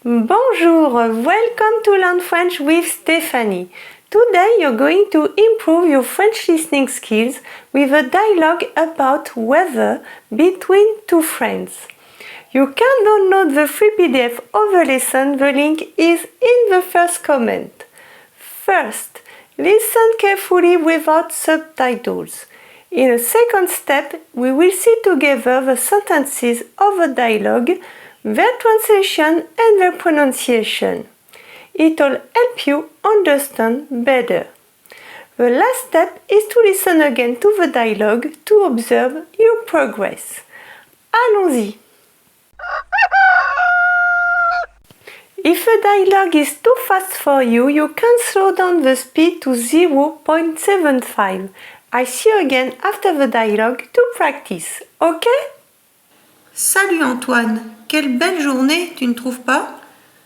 Bonjour, welcome to Learn French with Stephanie. Today you're going to improve your French listening skills with a dialogue about weather between two friends. You can download the free PDF of the lesson, the link is in the first comment. First, listen carefully without subtitles. In a second step, we will see together the sentences of the dialogue, their translation and their pronunciation. It will help you understand better. The last step is to listen again to the dialogue to observe your progress. Allons-y! If a dialogue is too fast for you, you can slow down the speed to 0.75. I see you again after the dialogue to practice, ok? Salut Antoine, quelle belle journée, tu ne trouves pas?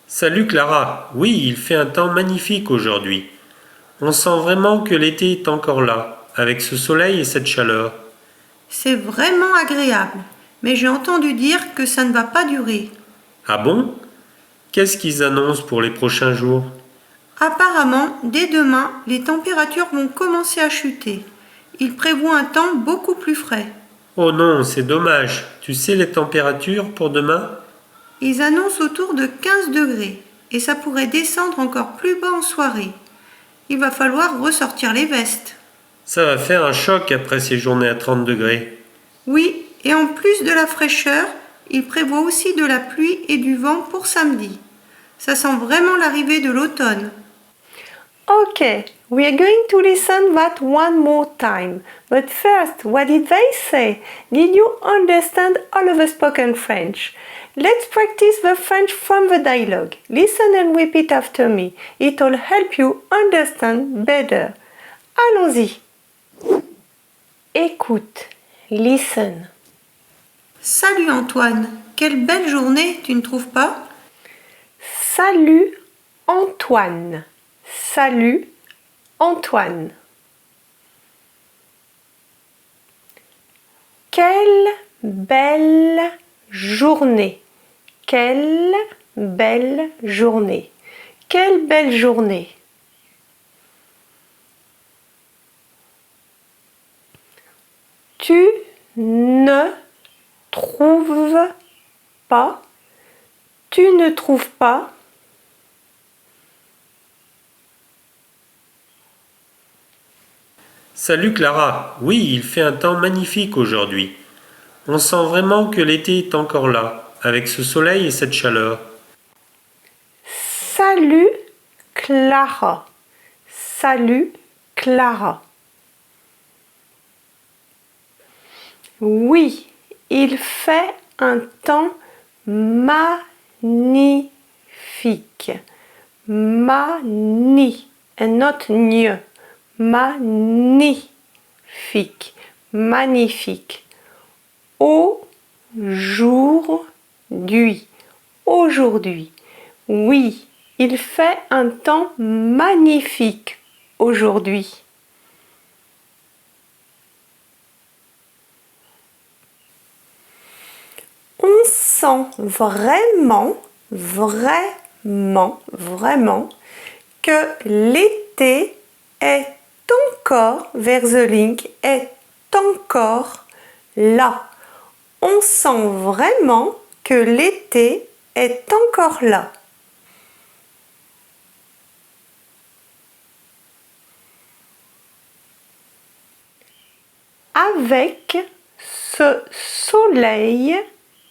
Salut Clara, oui, il fait un temps magnifique aujourd'hui. On sent vraiment que l'été est encore là, avec ce soleil et cette chaleur. C'est vraiment agréable, mais j'ai entendu dire que ça ne va pas durer. Ah bon? Qu'est-ce qu'ils annoncent pour les prochains jours? Apparemment, dès demain, les températures vont commencer à chuter. Ils prévoient un temps beaucoup plus frais. Oh non, c'est dommage. Tu sais les températures pour demain? Ils annoncent autour de 15 degrés, et ça pourrait descendre encore plus bas en soirée. Il va falloir ressortir les vestes. Ça va faire un choc après ces journées à 30 degrés. Oui, et en plus de la fraîcheur, ils prévoient aussi de la pluie et du vent pour samedi. Ça sent vraiment l'arrivée de l'automne. Okay, we are going to listen that one more time. But first, what did they say? Did you understand all of the spoken French? Let's practice the French from the dialogue. Listen and repeat after me. It will help you understand better. Allons-y. Écoute, listen. Salut Antoine, quelle belle journée, tu ne trouves pas? Salut Antoine. Salut Antoine. Quelle belle journée. Quelle belle journée. Quelle belle journée. Tu ne trouves pas. Tu ne trouves pas. Salut Clara, oui, il fait un temps magnifique aujourd'hui. On sent vraiment que l'été est encore là, avec ce soleil et cette chaleur. Salut Clara. Salut Clara. Oui, il fait un temps magnifique. Mani, and not gne. Magnifique. Magnifique. Aujourd'hui. Aujourd'hui. Oui, il fait un temps magnifique aujourd'hui. On sent vraiment, vraiment, vraiment que l'été est encore, vers the link, est encore là. On sent vraiment que l'été est encore là. Avec ce soleil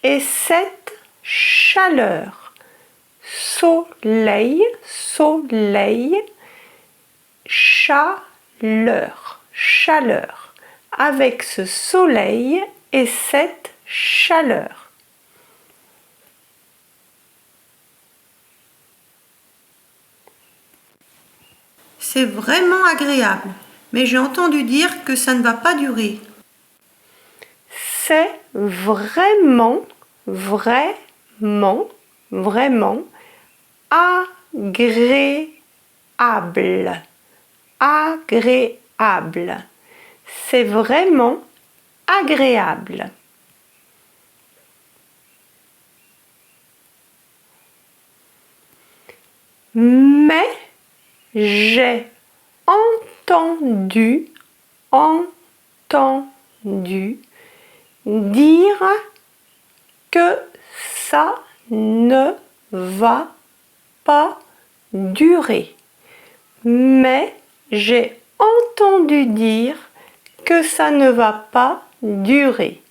et cette chaleur. Soleil, soleil, chaleur, chaleur. Avec ce soleil et cette chaleur. C'est vraiment agréable, mais j'ai entendu dire que ça ne va pas durer. C'est vraiment, vraiment, vraiment agréable. Agréable. C'est vraiment agréable. Mais j'ai entendu dire que ça ne va pas durer. Mais j'ai entendu dire que ça ne va pas durer.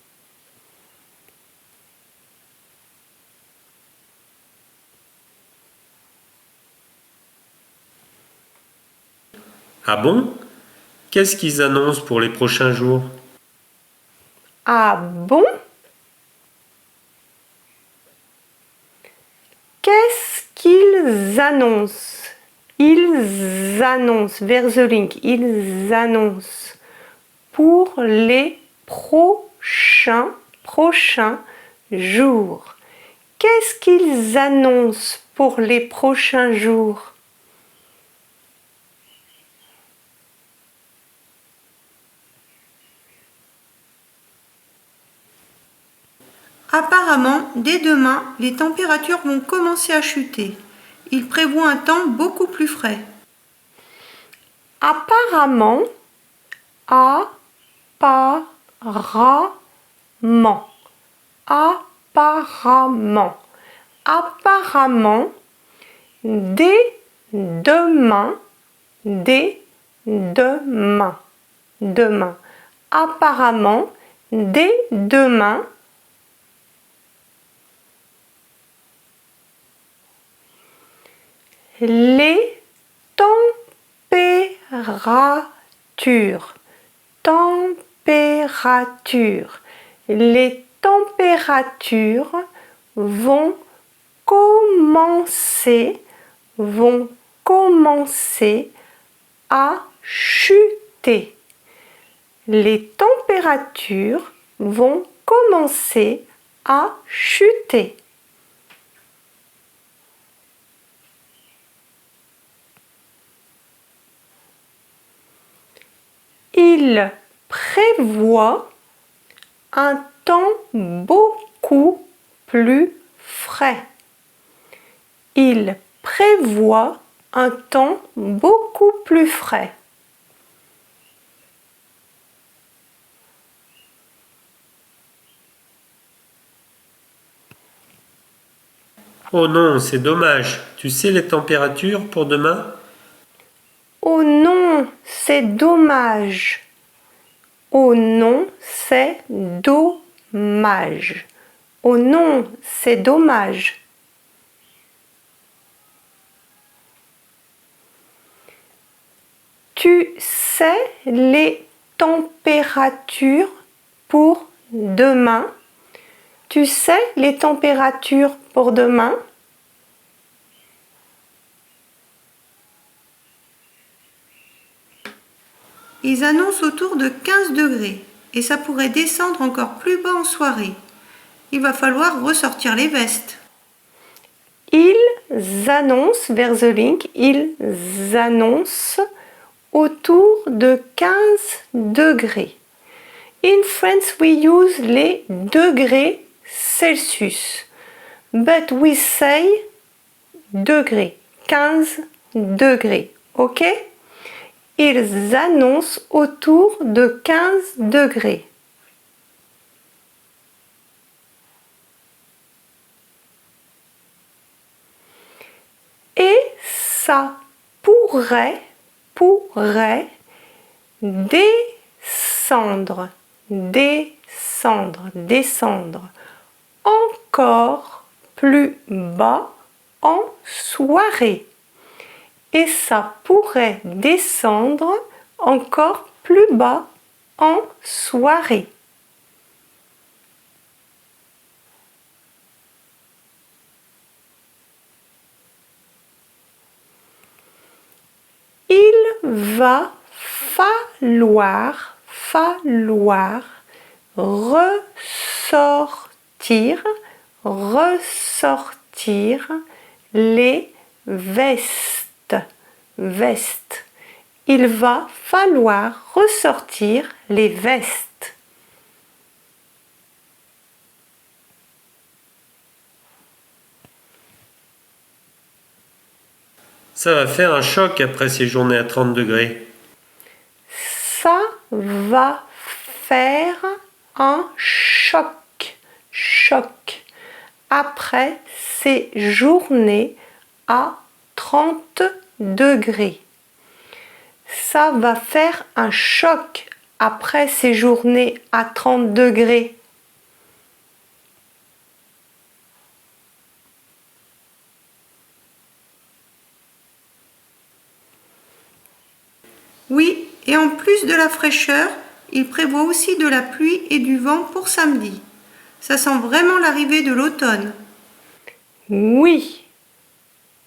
Ah bon? Qu'est-ce qu'ils annoncent pour les prochains jours? Ah bon? Qu'est-ce qu'ils annoncent? Ils annoncent, vers the link, ils annoncent pour les prochains jours. Qu'est-ce qu'ils annoncent pour les prochains jours? Apparemment, dès demain, les températures vont commencer à chuter. Il prévoit un temps beaucoup plus frais. Apparemment, apparemment, dès demain, apparemment, dès demain, les températures vont commencer à chuter. Les températures vont commencer à chuter. Il prévoit un temps beaucoup plus frais. Il prévoit un temps beaucoup plus frais. Oh non, c'est dommage. Tu sais les températures pour demain? Oh non, c'est dommage. Oh non, c'est dommage. Oh non, c'est dommage. Tu sais les températures pour demain? Tu sais les températures pour demain? Ils annoncent autour de 15 degrés et ça pourrait descendre encore plus bas en soirée. Il va falloir ressortir les vestes. Ils annoncent, vers the link, ils annoncent autour de 15 degrés. In France, we use les degrés Celsius, but we say degrés, 15 degrés, ok? Ils annoncent autour de 15 degrés. Et ça pourrait descendre encore plus bas en soirée. Et ça pourrait descendre encore plus bas en soirée. Il va falloir ressortir les vestes. Il va falloir ressortir les vestes. Ça va faire un choc après ces journées à 30 degrés. Ça va faire un choc, choc, après ces journées à 30 degrés. Ça va faire un choc après ces journées à 30 degrés. Oui, et en plus de la fraîcheur, il prévoit aussi de la pluie et du vent pour samedi. Ça sent vraiment l'arrivée de l'automne. Oui,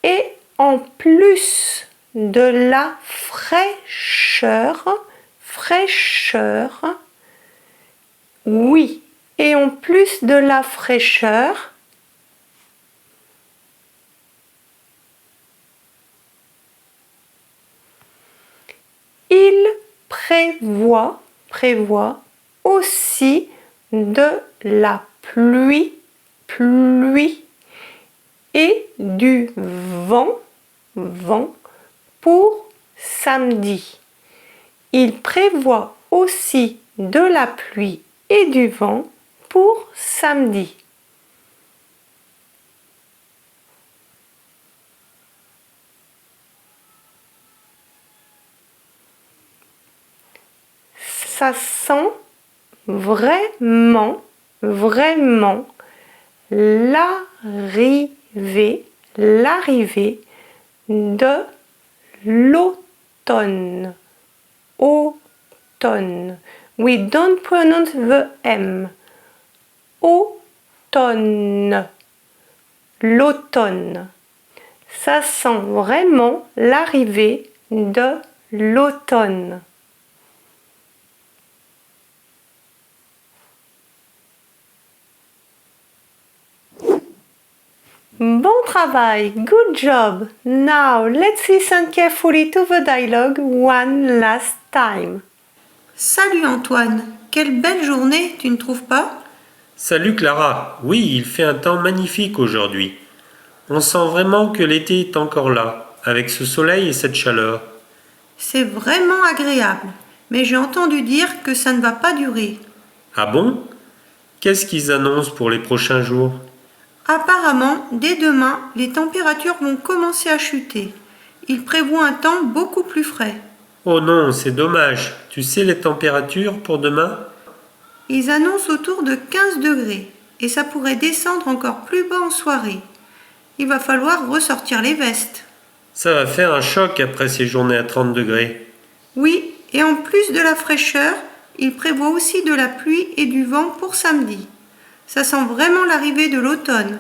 et en plus de la fraîcheur, oui, et en plus de la fraîcheur, il prévoit aussi de la pluie et du vent pour samedi. Il prévoit aussi de la pluie et du vent pour samedi. Ça sent vraiment l'arrivée de l'automne. Automne. We don't pronounce the M. Automne. L'automne. Ça sent vraiment l'arrivée de l'automne. Bon travail, good job. Now let's listen carefully to the dialogue one last time. Salut Antoine, quelle belle journée, tu ne trouves pas? Salut Clara, oui, il fait un temps magnifique aujourd'hui. On sent vraiment que l'été est encore là, avec ce soleil et cette chaleur. C'est vraiment agréable, mais j'ai entendu dire que ça ne va pas durer. Ah bon? Qu'est-ce qu'ils annoncent pour les prochains jours? Apparemment, dès demain, les températures vont commencer à chuter. Ils prévoient un temps beaucoup plus frais. Oh non, c'est dommage. Tu sais les températures pour demain? Ils annoncent autour de 15 degrés et ça pourrait descendre encore plus bas en soirée. Il va falloir ressortir les vestes. Ça va faire un choc après ces journées à 30 degrés. Oui, et en plus de la fraîcheur, il prévoit aussi de la pluie et du vent pour samedi. Ça sent vraiment l'arrivée de l'automne.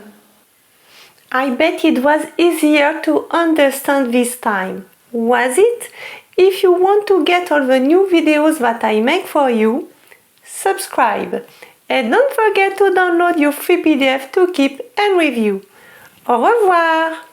I bet it was easier to understand this time. Was it? If you want to get all the new videos that I make for you, subscribe. And don't forget to download your free PDF to keep and review. Au revoir!